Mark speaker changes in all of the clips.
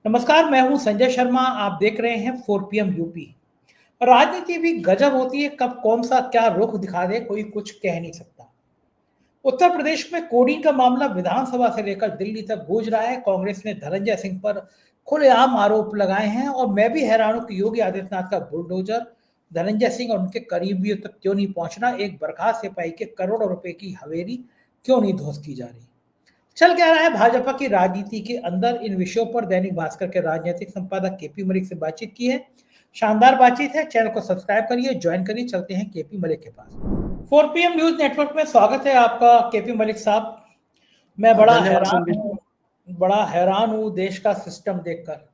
Speaker 1: नमस्कार, मैं हूं संजय शर्मा। आप देख रहे हैं 4 PM यूपी। राजनीति भी गजब होती है, कब कौन सा क्या रुख दिखा दे कोई कुछ कह नहीं सकता। उत्तर प्रदेश में कोडिंग का मामला विधानसभा से लेकर दिल्ली तक गूंज रहा है। कांग्रेस ने धनंजय सिंह पर खुलेआम आरोप लगाए हैं और मैं भी हैरान हूं कि योगी आदित्यनाथ का बुलडोजर धनंजय सिंह और उनके करीबियों तक क्यों नहीं पहुंचना। एक बर्खास्त सिपाही के करोड़ों रुपए की हवेली क्यों नहीं ध्वस्त की जा रही। चल क्या रहा है भाजपा की राजनीति के अंदर, इन विषयों पर दैनिक भास्कर के राजनीतिक संपादक केपी मलिक से बातचीत की है। शानदार बातचीत है। चैनल को सब्सक्राइब करिए, ज्वाइन करिए। चलते हैं केपी मलिक के पास। 4 PM न्यूज नेटवर्क में स्वागत है आपका केपी मलिक साहब। मैं
Speaker 2: धन्यवाद संदीप।
Speaker 1: बड़ा हैरान हूँ देश का सिस्टम देखकर।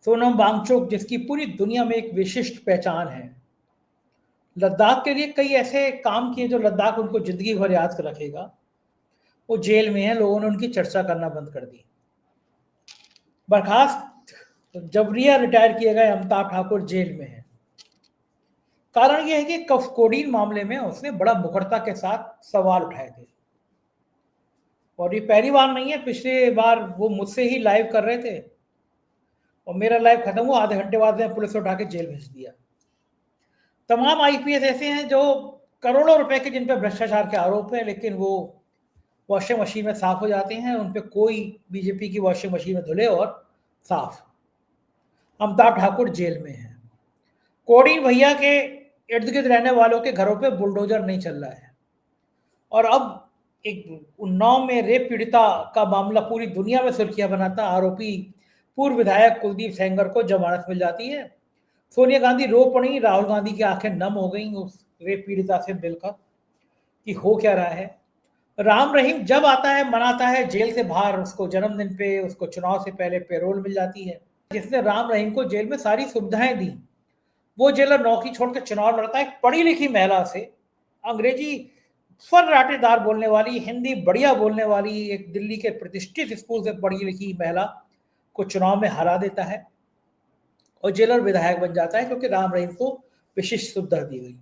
Speaker 1: सोनम वांगचुक, जिसकी पूरी दुनिया में एक विशिष्ट पहचान है, लद्दाख के लिए कई ऐसे काम किए जो लद्दाख उनको जिंदगी भर याद कर रखेगा, वो जेल में है। लोगों ने उनकी चर्चा करना बंद कर दी। बर्खास्त जबरिया रिटायर किए गए अमिताभ ठाकुर जेल में है। कारण यह है कि कोडीन मामले में उसने बड़ा मुखरता के साथ सवाल उठाए थे और ये पहली बार नहीं है। पिछली बार वो मुझसे ही लाइव कर रहे थे और मेरा लाइव खत्म हुआ, आधे घंटे बाद में पुलिस उठा के जेल भेज दिया। तमाम आईपीएस ऐसे हैं जो करोड़ों रुपए के, जिन पर भ्रष्टाचार के आरोप है, लेकिन वो वॉशिंग मशीन में साफ हो जाते हैं। उन पर कोई बीजेपी की वॉशिंग मशीन में धुले और साफ। अमिताभ ठाकुर जेल में है। कोडी भैया के इर्द गिर्द रहने वालों के घरों पे बुलडोजर नहीं चल रहा है। और अब एक उन्नाव में रेप पीड़िता का मामला पूरी दुनिया में सुर्खियां बनाता। आरोपी पूर्व विधायक कुलदीप सेंगर को जमानत मिल जाती है। सोनिया गांधी रो पड़ी, राहुल गांधी की आंखें नम हो गई उस रेप पीड़िता से मिलकर कि हो क्या रहा है। राम रहीम जब आता है मनाता है जेल से बाहर, उसको जन्मदिन पे, उसको चुनाव से पहले पेरोल मिल जाती है। जिसने राम रहीम को जेल में सारी सुविधाएं दी, वो जेलर नौकरी छोड़कर चुनाव लड़ता है। एक पढ़ी लिखी महिला से, अंग्रेजी फर्राटेदार बोलने वाली, हिंदी बढ़िया बोलने वाली, एक दिल्ली के प्रतिष्ठित स्कूल से पढ़ी लिखी महिला को चुनाव में हरा देता है और जेलर विधायक बन जाता है, क्योंकि राम रहीम को विशिष्ट सुविधा दी गई।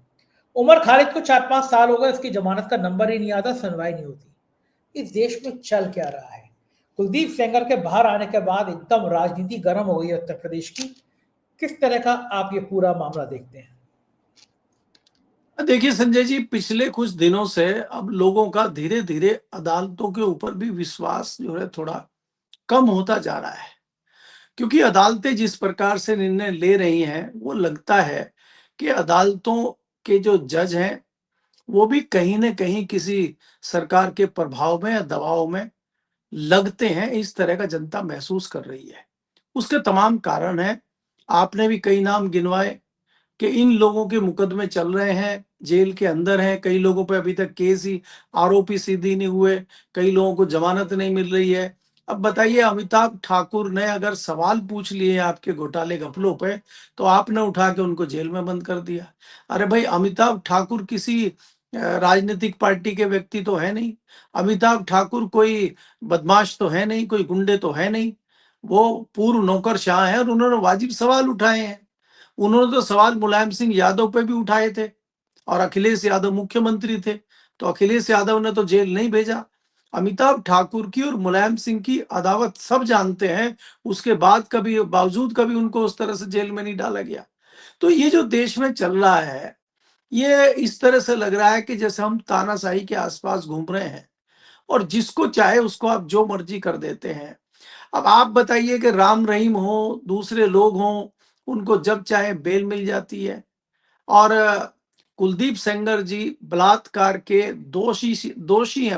Speaker 1: उमर खालिद को 4-5 साल हो गए, उसकी जमानत का नंबर ही नहीं आता, सुनवाई नहीं होती। इस देश में चल क्या रहा है। कुलदीप सेंगर के बाहर आने के बाद एकदम राजनीति गर्म हो गई है उत्तर प्रदेश की। किस तरह का आप ये पूरा मामला देखते हैं?
Speaker 2: देखिए संजय जी, पिछले कुछ दिनों से अब लोगों का धीरे धीरे अदालतों के ऊपर भी विश्वास जो है थोड़ा कम होता जा रहा है, क्योंकि अदालतें जिस प्रकार से निर्णय ले रही हैं वो लगता है कि अदालतों के जो जज हैं वो भी कहीं न कहीं किसी सरकार के प्रभाव में या दबाव में लगते हैं। इस तरह का जनता महसूस कर रही है। उसके तमाम कारण हैं। आपने भी कई नाम गिनवाए कि इन लोगों के मुकदमे चल रहे हैं, जेल के अंदर हैं, कई लोगों पे अभी तक केस ही, आरोपी सिद्ध ही नहीं हुए, कई लोगों को जमानत नहीं मिल रही है। अब बताइए, अमिताभ ठाकुर ने अगर सवाल पूछ लिए आपके घोटाले घपलों पे, तो आपने उठा के उनको जेल में बंद कर दिया। अरे भाई, अमिताभ ठाकुर किसी राजनीतिक पार्टी के व्यक्ति तो है नहीं। अमिताभ ठाकुर कोई बदमाश तो है नहीं, कोई गुंडे तो है नहीं। वो पूर्व नौकरशाह है और उन्होंने वाजिब सवाल उठाए हैं। उन्होंने तो सवाल मुलायम सिंह यादव पे भी उठाए थे और अखिलेश यादव मुख्यमंत्री थे, तो अखिलेश यादव ने तो जेल नहीं भेजा। अमिताभ ठाकुर की और मुलायम सिंह की अदावत सब जानते हैं, उसके बाद कभी बावजूद कभी उनको उस तरह से जेल में नहीं डाला गया। तो ये जो देश में चल रहा है, ये इस तरह से लग रहा है कि जैसे हम तानाशाही के आसपास घूम रहे हैं और जिसको चाहे उसको आप जो मर्जी कर देते हैं। अब आप बताइए कि राम रहीम हो, दूसरे लोग हों, उनको जब चाहे बेल मिल जाती है। और कुलदीप सेंगर जी बलात्कार के दोषी हैं।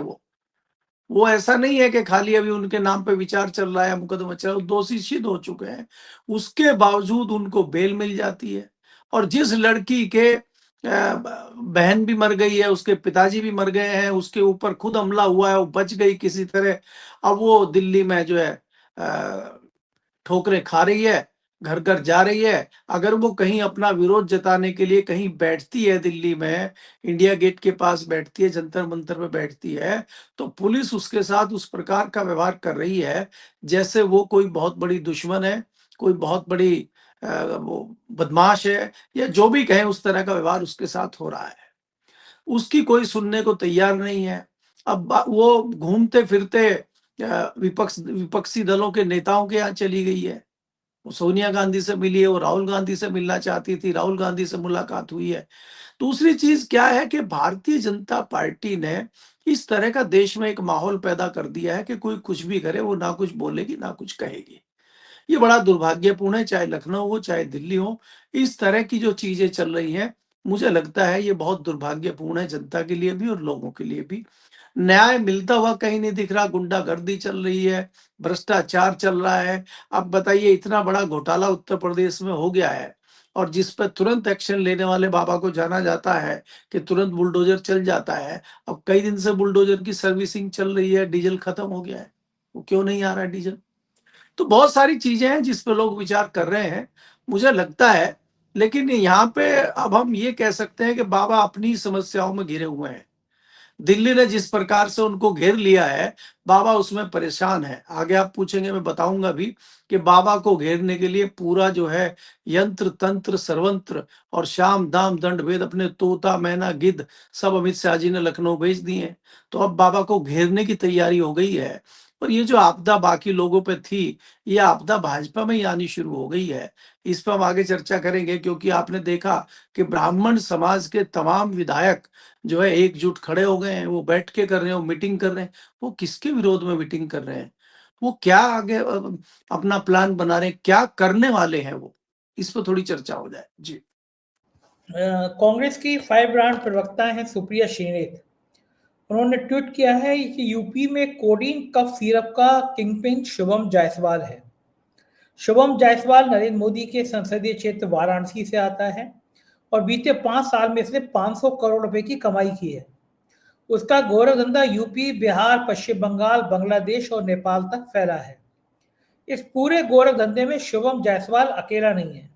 Speaker 2: वो ऐसा नहीं है कि खाली अभी उनके नाम पे विचार चल रहा है, मुकदमा चल रहा है, दोषी सिद्ध हो चुके हैं। उसके बावजूद उनको बेल मिल जाती है। और जिस लड़की के बहन भी मर गई है, उसके पिताजी भी मर गए हैं, उसके ऊपर खुद हमला हुआ है, वो बच गई किसी तरह। अब वो दिल्ली में जो है ठोकरें खा रही है, घर घर जा रही है। अगर वो कहीं अपना विरोध जताने के लिए कहीं बैठती है दिल्ली में, इंडिया गेट के पास बैठती है, जंतर मंतर पे बैठती है, तो पुलिस उसके साथ उस प्रकार का व्यवहार कर रही है जैसे वो कोई बहुत बड़ी दुश्मन है, कोई बहुत बड़ी वो बदमाश है, या जो भी कहें, उस तरह का व्यवहार उसके साथ हो रहा है। उसकी कोई सुनने को तैयार नहीं है। अब वो घूमते फिरते विपक्षी दलों के नेताओं के यहाँ चली गई है। वो सोनिया गांधी से मिली है, वो राहुल गांधी से मिलना चाहती थी, राहुल गांधी से मुलाकात हुई है। दूसरी चीज क्या है कि भारतीय जनता पार्टी ने इस तरह का देश में एक माहौल पैदा कर दिया है कि कोई कुछ भी करे, वो ना कुछ बोलेगी ना कुछ कहेगी। ये बड़ा दुर्भाग्यपूर्ण है, चाहे लखनऊ हो चाहे दिल्ली हो। इस तरह की जो चीजें चल रही हैं, मुझे लगता है ये बहुत दुर्भाग्यपूर्ण है, जनता के लिए भी और लोगों के लिए भी। न्याय मिलता हुआ कहीं नहीं दिख रहा, गुंडागर्दी चल रही है, भ्रष्टाचार चल रहा है। अब बताइए, इतना बड़ा घोटाला उत्तर प्रदेश में हो गया है और जिस पर तुरंत एक्शन लेने वाले बाबा को जाना जाता है कि तुरंत बुलडोजर चल जाता है। अब कई दिन से बुलडोजर की सर्विसिंग चल रही है, डीजल खत्म हो गया है, वो क्यों नहीं आ रहा है डीजल? तो बहुत सारी चीजें हैं जिस पे लोग विचार कर रहे हैं, मुझे लगता है। लेकिन यहाँ पे अब हम ये कह सकते हैं कि बाबा अपनी समस्याओं में घिरे हुए हैं। दिल्ली ने जिस प्रकार से उनको घेर लिया है, बाबा उसमें परेशान है। आगे आप पूछेंगे, मैं बताऊंगा भी कि बाबा को घेरने के लिए पूरा जो है यंत्र तंत्र सर्वंत्र और शाम दाम दंड भेद, अपने तोता मैना गिद्ध सब अमित शाह जी ने लखनऊ भेज दिए हैं। तो अब बाबा को घेरने की तैयारी हो गई है। और ये जो आपदा बाकी लोगों पे थी, ये आपदा भाजपा में ही आनी शुरू हो गई है। इस पर हम आगे चर्चा करेंगे, क्योंकि आपने देखा कि ब्राह्मण समाज के तमाम विधायक जो है एकजुट खड़े हो गए हैं, वो बैठ के कर रहे हैं, वो मीटिंग कर रहे हैं। वो किसके विरोध में मीटिंग कर रहे हैं? वो क्या आगे अपना प्लान बना रहे हैं, क्या करने वाले हैं वो? इस पर थोड़ी चर्चा हो जाए जी।
Speaker 1: कांग्रेस की फायर ब्रांड प्रवक्ता हैं सुप्रिया श्रीनेत। उन्होंने ट्वीट किया है कि यूपी में कोडीन कफ सिरप का किंगपिन शुभम जायसवाल है। शुभम जायसवाल नरेंद्र मोदी के संसदीय क्षेत्र वाराणसी से आता है और बीते 5 साल में इसने 500 करोड़ रुपए की कमाई की है। उसका गौरव धंधा यूपी, बिहार, पश्चिम बंगाल, बांग्लादेश और नेपाल तक फैला है। इस पूरे गौरव धंधे में शुभम जायसवाल अकेला नहीं है।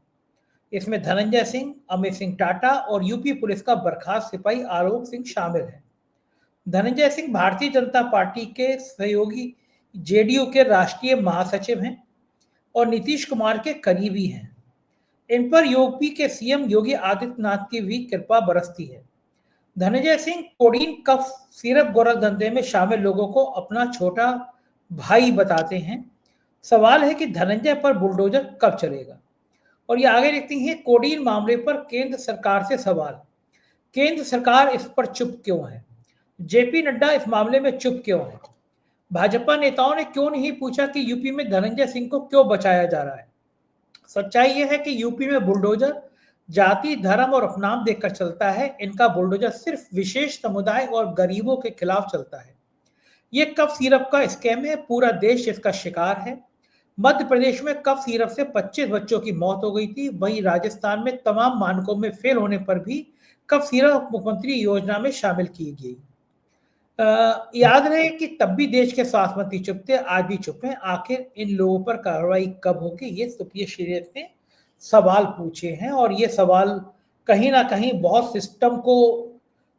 Speaker 1: इसमें धनंजय सिंह, अमित सिंह टाटा और यूपी पुलिस का बर्खास्त सिपाही आलोक सिंह शामिल है। धनंजय सिंह भारतीय जनता पार्टी के सहयोगी जेडीयू के राष्ट्रीय महासचिव हैं और नीतीश कुमार के करीबी हैं। इन पर यूपी के सीएम योगी आदित्यनाथ की भी कृपा बरसती है। Dhananjay Singh codeine cough syrup गौरव धंधे में शामिल लोगों को अपना छोटा भाई बताते हैं। सवाल है कि धनंजय पर बुलडोजर कब चलेगा? और ये आगे लिखती हैं, कोडीन मामले पर केंद्र सरकार से सवाल। केंद्र सरकार इस पर चुप क्यों है? जेपी नड्डा इस मामले में चुप क्यों है? भाजपा नेताओं ने क्यों नहीं पूछा कि यूपी में धनंजय सिंह को क्यों बचाया जा रहा है? सच्चाई यह है कि यूपी में बुलडोजर जाति, धर्म और उपनाम देखकर चलता है। इनका बुलडोजर सिर्फ विशेष समुदाय और गरीबों के खिलाफ चलता है। ये कफ सिरप का स्कैम है, पूरा देश इसका शिकार है। मध्य प्रदेश में कफ सिरप से 25 बच्चों की मौत हो गई थी। वहीं राजस्थान में तमाम मानकों में फेल होने पर भी कफ सिरप मुख्यमंत्री योजना में शामिल की गई। याद रहे कि तब भी देश के स्वास्थ्य मंत्री चुप थे, आज भी चुप हैं। आखिर इन लोगों पर कार्रवाई कब होगी? ये सुप्रिया श्रीनेत ने सवाल पूछे हैं और ये सवाल कहीं ना कहीं बहुत सिस्टम को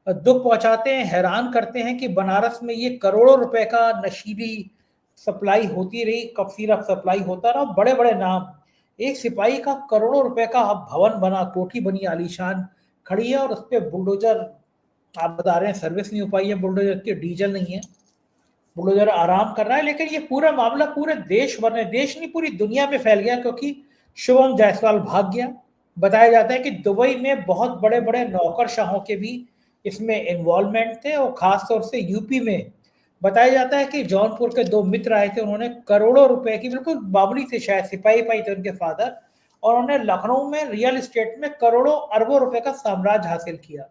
Speaker 1: दुख पहुंचाते हैं, हैरान करते हैं कि बनारस में ये करोड़ों रुपए का नशीली सप्लाई होती रही, कफ सिरप सप्लाई होता रहा, बड़े बड़े नाम। एक सिपाही का करोड़ों रुपए का भवन बना, कोठी बनी आलीशान खड़ी है और उस पर बुलडोजर, आप बता रहे हैं सर्विस नहीं हो पाई है बुलडोजर की, डीजल नहीं है, बुलडोजर आराम कर रहा है। लेकिन ये पूरा मामला पूरे देश भर में, देश नहीं पूरी दुनिया में फैल गया क्योंकि शुभम जायसवाल भाग गया। बताया जाता है कि दुबई में बहुत बड़े बड़े नौकरशाहों के भी इसमें इन्वॉल्वमेंट थे और खासतौर से यूपी में बताया जाता है कि जौनपुर के 2 मित्र आए थे, उन्होंने करोड़ों रुपए की, बिल्कुल मामूली थे, शायद सिपाही पाई थे उनके फादर, और उन्होंने लखनऊ में रियल एस्टेट में करोड़ों अरबों रुपए का साम्राज्य हासिल किया।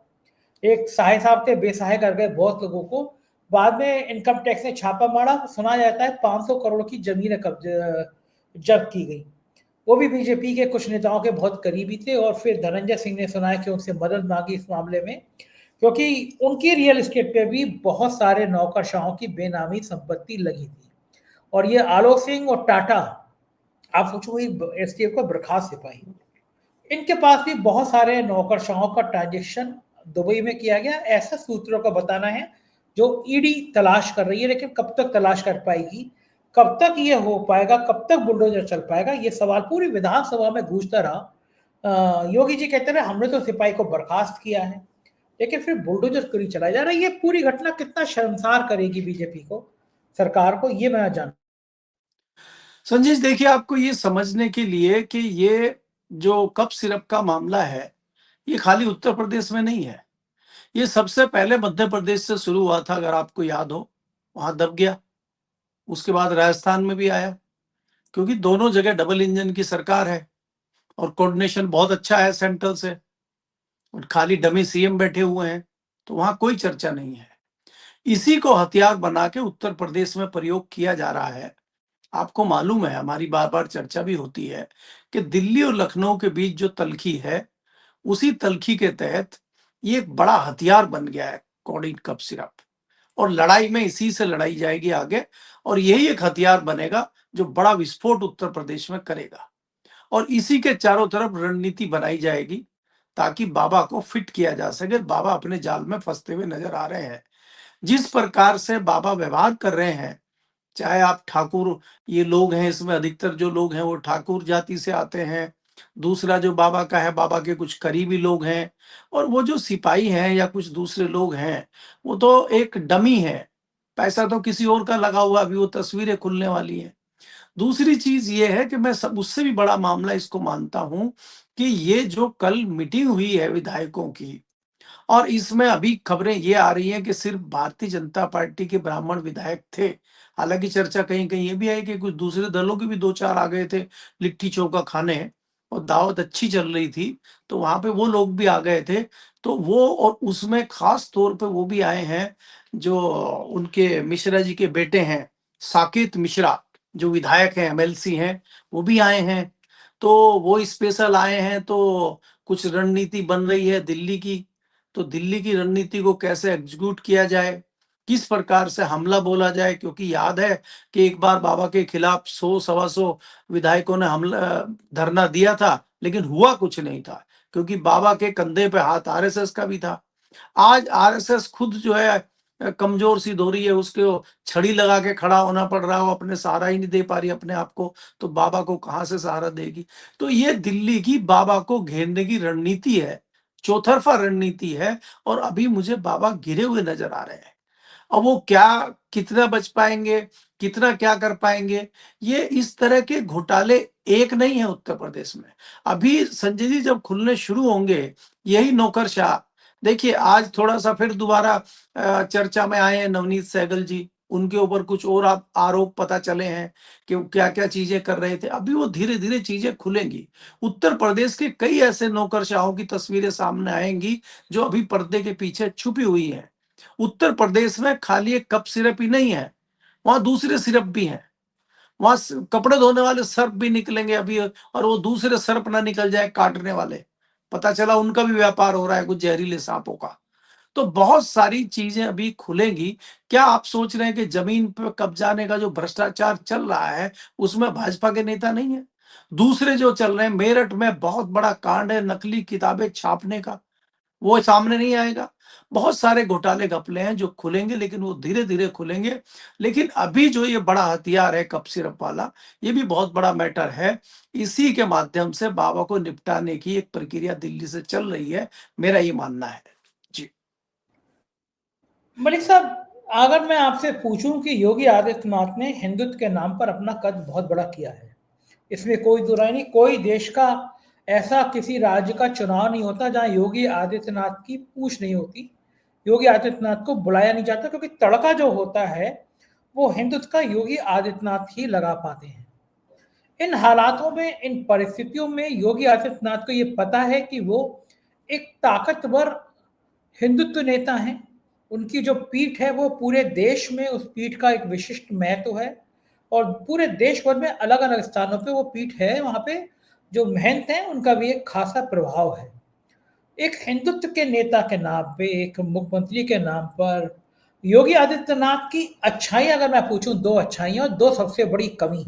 Speaker 1: एक साहे साहब थे, बेसहाय कर गए बहुत लोगों को। बाद में इनकम टैक्स ने छापा मारा, सुना जाता है 500 करोड़ की जमीन जब्त की गई। वो भी बीजेपी के कुछ नेताओं के बहुत करीबी थे और फिर धनंजय सिंह ने सुना है कि उनसे मदद मांगी इस मामले में, क्योंकि उनकी रियल एस्टेट पे भी बहुत सारे नौकरशाहों की बेनामी संपत्ति लगी थी। और ये आलोक सिंह और टाटा, आप सोचो एसटीएफ का बर्खास्त सिपाही, इनके पास भी बहुत सारे नौकरशाहों का ट्रांजेक्शन दुबई में किया गया, ऐसा सूत्रों का बताना है, जो ईडी तलाश कर रही है। लेकिन कब तक तलाश कर पाएगी, कब तक ये हो पाएगा, कब तक बुलडोजर चल पाएगा, ये सवाल पूरी विधानसभा में गूंजता रहा। योगी जी कहते रहे हमने तो सिपाही को बर्खास्त किया है, लेकिन फिर बुलडोजर क्यों नहीं चलाया जा रहा है? ये पूरी घटना कितना शर्मसार करेगी बीजेपी को, सरकार को, ये मैं जान।
Speaker 2: संजय जी, देखिए, आपको ये समझने के लिए कि ये जो कप सिरप का मामला है, ये खाली उत्तर प्रदेश में नहीं है। ये सबसे पहले मध्य प्रदेश से शुरू हुआ था, अगर आपको याद हो, वहां दब गया। उसके बाद राजस्थान में भी आया, क्योंकि दोनों जगह डबल इंजन की सरकार है और कोऑर्डिनेशन बहुत अच्छा है सेंट्रल से, और खाली डमी सीएम बैठे हुए हैं, तो वहां कोई चर्चा नहीं है। इसी को हथियार बना के उत्तर प्रदेश में प्रयोग किया जा रहा है। आपको मालूम है, हमारी बार बार चर्चा भी होती है कि दिल्ली और लखनऊ के बीच जो तलखी है, उसी तलखी के तहत ये एक बड़ा हथियार बन गया है कोडिन कप सिरप, और लड़ाई में इसी से लड़ाई जाएगी आगे, और यही एक हथियार बनेगा जो बड़ा विस्फोट उत्तर प्रदेश में करेगा। और इसी के चारों तरफ रणनीति बनाई जाएगी ताकि बाबा को फिट किया जा सके। बाबा अपने जाल में फंसते हुए नजर आ रहे हैं। जिस प्रकार से बाबा व्यवहार कर रहे हैं, चाहे आप ठाकुर, ये लोग हैं, इसमें अधिकतर जो लोग हैं वो ठाकुर जाति से आते हैं। दूसरा जो बाबा का है, बाबा के कुछ करीबी लोग हैं, और वो जो सिपाही हैं या कुछ दूसरे लोग हैं, वो तो एक डमी है। पैसा तो किसी और का लगा हुआ, अभी वो तस्वीरें खुलने वाली हैं। दूसरी चीज ये है कि मैं सब उससे भी बड़ा मामला इसको मानता हूं कि ये जो कल मीटिंग हुई है विधायकों की, और इसमें अभी खबरें ये आ रही हैं कि सिर्फ भारतीय जनता पार्टी के ब्राह्मण विधायक थे। हालांकि चर्चा कहीं कहीं ये भी है कि कुछ दूसरे दलों के भी दो चार आ गए थे लिट्टी चोखा खाने, और दावत अच्छी चल रही थी, तो वहां पे वो लोग भी आ गए थे। तो वो, और उसमें खास तौर पे वो भी आए हैं जो उनके मिश्रा जी के बेटे हैं, साकेत मिश्रा, जो विधायक हैं, एमएलसी हैं, वो भी आए हैं। तो वो स्पेशल आए हैं, तो कुछ रणनीति बन रही है दिल्ली की। तो दिल्ली की रणनीति को कैसे एग्जीक्यूट किया जाए, किस प्रकार से हमला बोला जाए, क्योंकि याद है कि एक बार बाबा के खिलाफ 100 सवा 100 विधायकों ने हमला धरना दिया था, लेकिन हुआ कुछ नहीं था, क्योंकि बाबा के कंधे पे हाथ आरएसएस का भी था। आज आरएसएस खुद जो है कमजोर सी हो रही है, उसको छड़ी लगा के खड़ा होना पड़ रहा हो, अपने सहारा ही नहीं दे पा रही अपने आप को, तो बाबा को कहां से सहारा देगी। तो ये दिल्ली की बाबा को घेरने की रणनीति है, चौतरफा रणनीति है, और अभी मुझे बाबा घिरे हुए नजर आ रहे हैं। अब वो क्या, कितना बच पाएंगे, कितना क्या कर पाएंगे, ये इस तरह के घोटाले एक नहीं है उत्तर प्रदेश में। अभी संजय जी जब खुलने शुरू होंगे, यही नौकरशाह, देखिए आज थोड़ा सा फिर दोबारा चर्चा में आए हैं नवनीत सहगल जी, उनके ऊपर कुछ और आरोप पता चले हैं कि क्या क्या चीजें कर रहे थे। अभी वो धीरे धीरे चीजें खुलेंगी। उत्तर प्रदेश के कई ऐसे नौकरशाहों की तस्वीरें सामने आएंगी जो अभी पर्दे के पीछे छुपी हुई हैं। उत्तर प्रदेश में खाली एक कप सिरप ही नहीं है, वहां दूसरे सिरप भी हैं। वहां कपड़े धोने वाले सर्फ भी निकलेंगे अभी, और वो दूसरे सर्फ ना निकल जाए काटने वाले, पता चला उनका भी व्यापार हो रहा है कुछ जहरीले सांपों का। तो बहुत सारी चीजें अभी खुलेंगी। क्या आप सोच रहे हैं कि जमीन पर कब्जाने का जो भ्रष्टाचार चल रहा है उसमें भाजपा के नेता नहीं है? दूसरे जो चल रहे हैं, मेरठ में बहुत बड़ा कांड है नकली किताबें छापने का, वो सामने नहीं आएगा। बहुत सारे घोटाले घपले हैं जो खुलेंगे, लेकिन वो धीरे धीरे खुलेंगे। लेकिन अभी जो ये बड़ा हथियार है कप सिरप वाला, ये भी बहुत बड़ा मैटर है। इसी के माध्यम से बाबा को निपटाने की एक प्रक्रिया दिल्ली से चल रही है, मेरा ये मानना है जी।
Speaker 1: मलिक साहब, अगर मैं आपसे पूछूं कि योगी आदित्यनाथ ने हिंदुत्व के नाम पर अपना कद बहुत बड़ा किया है, इसमें कोई दो राय नहीं। कोई देश का ऐसा किसी राज्य का चुनाव नहीं होता जहां योगी आदित्यनाथ की पूछ नहीं होती, योगी आदित्यनाथ को बुलाया नहीं जाता, क्योंकि तड़का जो होता है वो हिंदुत्व का योगी आदित्यनाथ ही लगा पाते हैं। इन हालातों में, इन परिस्थितियों में योगी आदित्यनाथ को ये पता है कि वो एक ताकतवर हिंदुत्व नेता हैं। उनकी जो पीठ है वो पूरे देश में उस पीठ का एक विशिष्ट महत्व है, और पूरे देश भर में अलग अलग स्थानों पे वो पीठ है, वहाँ पे जो महंत हैं उनका भी एक खासा प्रभाव है। एक हिंदुत्व के नेता के नाम पे, एक मुख्यमंत्री के नाम पर योगी आदित्यनाथ की अच्छाई अगर मैं पूछूं, दो अच्छाइयाँ और दो सबसे बड़ी कमी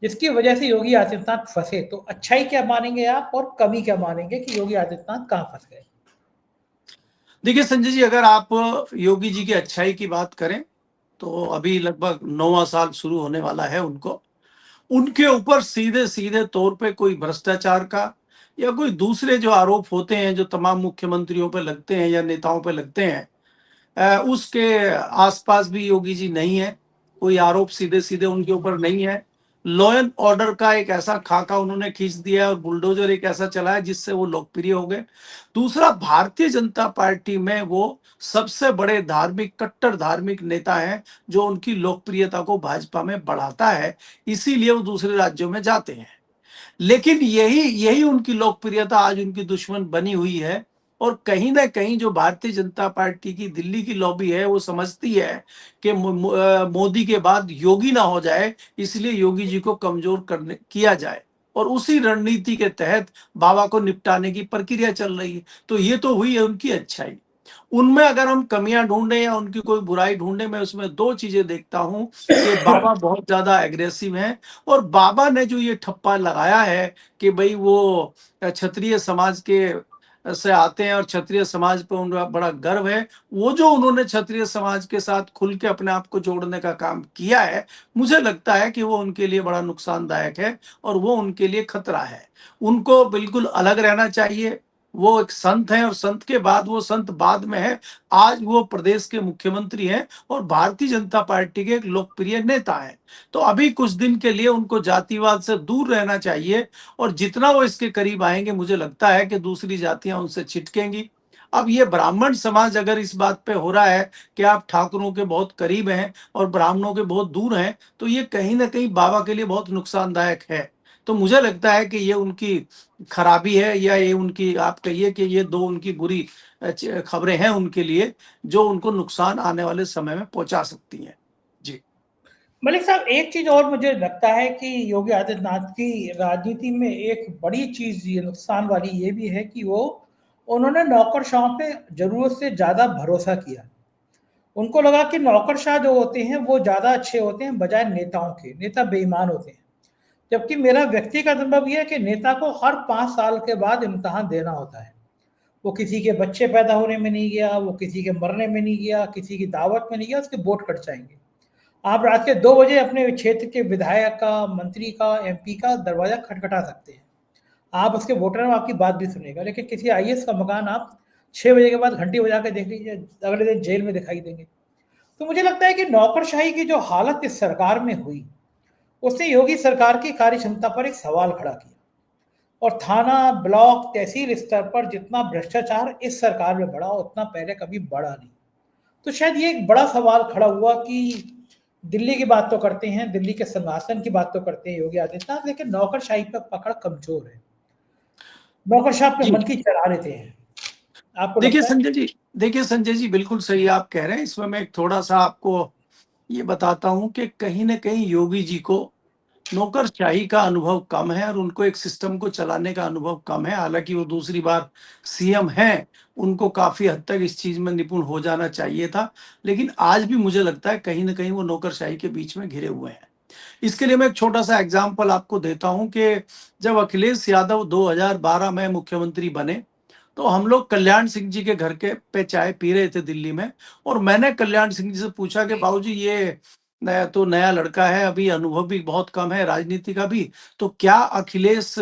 Speaker 1: जिसकी वजह से योगी आदित्यनाथ फंसे, तो अच्छाई क्या मानेंगे आप और कमी क्या मानेंगे कि योगी आदित्यनाथ कहाँ फंस गए?
Speaker 2: देखिए संजय जी, अगर आप योगी जी की अच्छाई की बात करें, तो अभी लगभग 9वां साल शुरू होने वाला है उनको। उनके ऊपर सीधे सीधे तौर पे कोई भ्रष्टाचार का या कोई दूसरे जो आरोप होते हैं, जो तमाम मुख्यमंत्रियों पे लगते हैं या नेताओं पे लगते हैं, उसके आसपास भी योगी जी नहीं है। कोई आरोप सीधे सीधे उनके ऊपर नहीं है। लॉ एंड ऑर्डर का एक ऐसा खाका उन्होंने खींच दिया और बुलडोजर एक ऐसा चलाया जिससे वो लोकप्रिय हो गए। दूसरा, भारतीय जनता पार्टी में वो सबसे बड़े धार्मिक, कट्टर धार्मिक नेता हैं, जो उनकी लोकप्रियता को भाजपा में बढ़ाता है, इसीलिए वो दूसरे राज्यों में जाते हैं। लेकिन यही यही उनकी लोकप्रियता आज उनकी दुश्मन बनी हुई है। और कहीं ना कहीं जो भारतीय जनता पार्टी की दिल्ली की लॉबी है, वो समझती है कि मोदी के बाद योगी ना हो जाए, इसलिए योगी जी को कमजोर करने किया जाए, और उसी रणनीति के तहत बाबा को निपटाने की प्रक्रिया चल रही है। तो ये तो हुई है उनकी अच्छाई। उनमें अगर हम कमियां ढूंढे या उनकी कोई बुराई ढूंढे, मैं उसमें दो चीजें देखता हूं कि बाबा बहुत ज्यादा एग्रेसिव हैं, और बाबा ने जो ये ठप्पा लगाया है कि भाई वो क्षत्रिय समाज के से आते हैं और क्षत्रिय समाज पर उनका बड़ा गर्व है, वो जो उन्होंने क्षत्रिय समाज के साथ खुल के अपने आप को जोड़ने का काम किया है, मुझे लगता है कि वो उनके लिए बड़ा नुकसानदायक है और वो उनके लिए खतरा है। उनको बिल्कुल अलग रहना चाहिए। वो एक संत हैं और संत के बाद वो संत बाद में है। आज वो प्रदेश के मुख्यमंत्री हैं और भारतीय जनता पार्टी के एक लोकप्रिय नेता हैं। तो अभी कुछ दिन के लिए उनको जातिवाद से दूर रहना चाहिए, और जितना वो इसके करीब आएंगे, मुझे लगता है कि दूसरी जातियां उनसे छिटकेंगी। अब ये ब्राह्मण समाज अगर इस बात पे हो रहा है कि आप ठाकुरों के बहुत करीब हैं और ब्राह्मणों के बहुत दूर हैं, तो ये कहीं ना कहीं बाबा के लिए बहुत नुकसानदायक है। तो मुझे लगता है कि ये उनकी खराबी है, या ये उनकी, आप कहिए कि ये दो उनकी बुरी खबरें हैं उनके लिए, जो उनको नुकसान आने वाले समय में पहुंचा सकती हैं। जी।
Speaker 1: मलिक साहब, एक चीज और मुझे लगता है कि योगी आदित्यनाथ की राजनीति में एक बड़ी चीज ये नुकसान वाली ये भी है कि वो उन्होंने नौकरशाहों पे जरूरत से ज्यादा भरोसा किया। उनको लगा कि नौकरशाह जो होते हैं वो ज्यादा अच्छे होते हैं बजाय नेताओं के। नेता बेईमान होते हैं। जबकि मेरा व्यक्तिगत अनुभव यह है कि नेता को हर 5 साल के बाद इम्तहान देना होता है। वो किसी के बच्चे पैदा होने में नहीं गया, वो किसी के मरने में नहीं गया, किसी की दावत में नहीं गया, उसके वोट कट जाएंगे। आप रात के 2 बजे अपने क्षेत्र के विधायक का, मंत्री का, एमपी का दरवाजा खटखटा सकते हैं। आप उसके वोटर में आपकी बात भी सुनेगा। लेकिन किसी आईएएस का मकान आप 6 बजे के बाद घंटी बजा के देख लीजिए, अगले दिन जेल में दिखाई देंगे। तो मुझे लगता है कि नौकरशाही की जो हालत इस सरकार में हुई, उसने योगी सरकार की कार्य क्षमता पर एक सवाल खड़ा किया। और थाना, ब्लॉक, तहसील स्तर पर जितना भ्रष्टाचार इस सरकार में बढ़ा, उतना पहले कभी बढ़ा नहीं। तो शायद ये एक बड़ा सवाल खड़ा हुआ कि दिल्ली की बात तो करते हैं, दिल्ली के सिंहासन की बात तो करते हैं योगी आदित्यनाथ, लेकिन नौकरशाही पर पकड़ कमजोर है। नौकरशाह अपने
Speaker 2: जी,
Speaker 1: मन की चला लेते हैं। आपको
Speaker 2: देखिए
Speaker 1: लगता है?
Speaker 2: संजय जी, बिल्कुल सही आप कह रहे हैं। इसमें मैं एक थोड़ा सा आपको ये बताता हूं कि कहीं ना कहीं योगी जी को नौकरशाही का अनुभव कम है और उनको एक सिस्टम को चलाने का अनुभव कम है। हालांकि वो दूसरी बार सीएम हैं, उनको काफी हद तक इस चीज में निपुण हो जाना चाहिए था, लेकिन आज भी मुझे लगता है कहीं ना कहीं वो नौकरशाही के बीच में घिरे हुए हैं। इसके लिए मैं एक छोटा सा एग्जाम्पल आपको देता हूं कि जब अखिलेश यादव 2012 में मुख्यमंत्री बने, तो हम लोग कल्याण सिंह जी के घर के पे चाय पी रहे थे दिल्ली में, और मैंने कल्याण सिंह जी से पूछा कि बाबूजी, ये नया लड़का है, अभी अनुभव भी बहुत कम है राजनीति का भी, तो क्या अखिलेश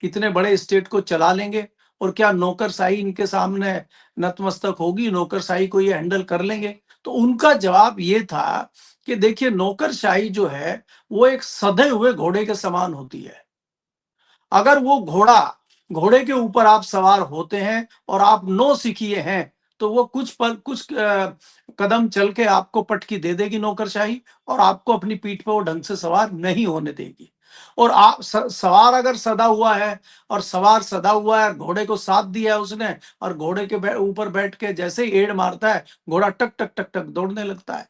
Speaker 2: इतने बड़े स्टेट को चला लेंगे, और क्या नौकरशाही इनके सामने नतमस्तक होगी, नौकरशाही को ये हैंडल कर लेंगे? तो उनका जवाब ये था कि देखिए, नौकरशाही जो है वो एक सधे हुए घोड़े के समान होती है। अगर वो घोड़े के ऊपर आप सवार होते हैं और आप नौ सीखिए हैं, तो वो कुछ कदम चल के आपको पटकी दे देगी नौकरशाही, और आपको अपनी पीठ पे वो ढंग से सवार नहीं होने देगी। और आप सवार अगर सदा हुआ है, और सवार सदा हुआ है, घोड़े को साथ दिया है उसने, और घोड़े के ऊपर बैठ के जैसे ही एड़ मारता है, घोड़ा टक टक टक टक दौड़ने लगता है।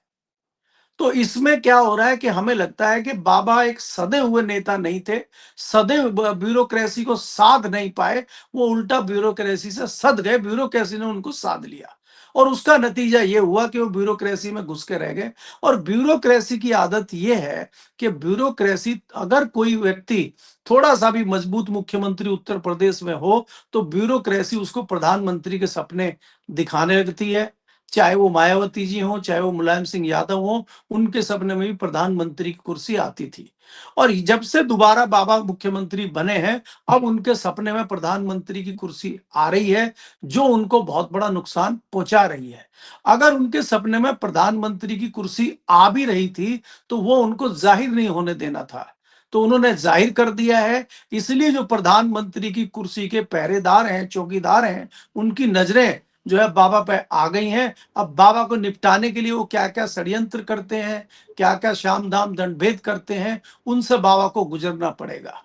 Speaker 2: तो इसमें क्या हो रहा है कि हमें लगता है कि बाबा एक सदे हुए नेता नहीं थे, सदे ब्यूरोक्रेसी को साध नहीं पाए, वो उल्टा ब्यूरोक्रेसी से सद गए, ब्यूरोक्रेसी ने उनको साध लिया, और उसका नतीजा ये हुआ कि वो ब्यूरोक्रेसी में घुस के रह गए। और ब्यूरोक्रेसी की आदत ये है कि ब्यूरोक्रेसी, अगर कोई व्यक्ति थोड़ा सा भी मजबूत मुख्यमंत्री उत्तर प्रदेश में हो, तो ब्यूरोक्रेसी उसको प्रधानमंत्री के सपने दिखाने लगती है। चाहे वो मायावती जी हों, चाहे वो मुलायम सिंह यादव हों, उनके सपने में भी प्रधानमंत्री की कुर्सी आती थी। और जब से दोबारा बाबा मुख्यमंत्री बने हैं, अब उनके सपने में प्रधानमंत्री की कुर्सी आ रही है, जो उनको बहुत बड़ा नुकसान पहुंचा रही है। अगर उनके सपने में प्रधानमंत्री की कुर्सी आ भी रही थी, तो वो उनको जाहिर नहीं होने देना था, तो उन्होंने जाहिर कर दिया है। इसलिए जो प्रधानमंत्री की कुर्सी के पहरेदार हैं, चौकीदार हैं, उनकी नजरें जो है बाबा पे आ गई हैं। अब बाबा को निपटाने के लिए वो क्या क्या षड्यंत्र करते हैं, क्या क्या शाम दाम दंडभेद करते हैं, उनसे बाबा को गुजरना पड़ेगा।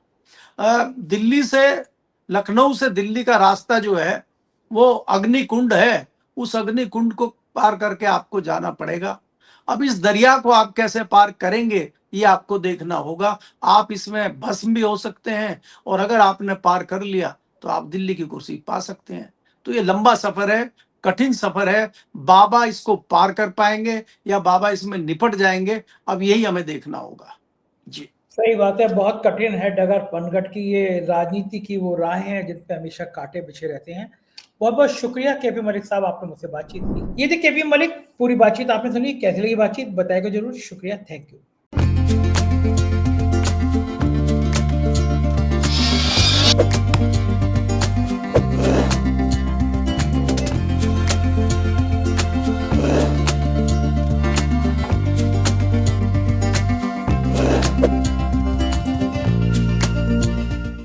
Speaker 2: दिल्ली से, लखनऊ से दिल्ली का रास्ता जो है वो अग्निकुंड है, उस अग्निकुंड को पार करके आपको जाना पड़ेगा। अब इस दरिया को आप कैसे पार करेंगे, ये आपको देखना होगा। आप इसमें भस्म भी हो सकते हैं, और अगर आपने पार कर लिया तो आप दिल्ली की कुर्सी पा सकते हैं। तो ये लंबा सफर है, कठिन सफर है। बाबा इसको पार कर पाएंगे या बाबा इसमें निपट जाएंगे, अब यही हमें देखना होगा। जी
Speaker 1: सही बात है, बहुत कठिन है डगर पनघट की, ये राजनीति की वो राहें हैं जिन पे हमेशा कांटे बिछे रहते हैं। बहुत बहुत शुक्रिया केपी मलिक साहब, आपने मुझसे बातचीत की। ये थी केपी मलिक, पूरी बातचीत आपने सुनी, कैसी लगी बातचीत बताएगा जरूर। शुक्रिया, थैंक यू।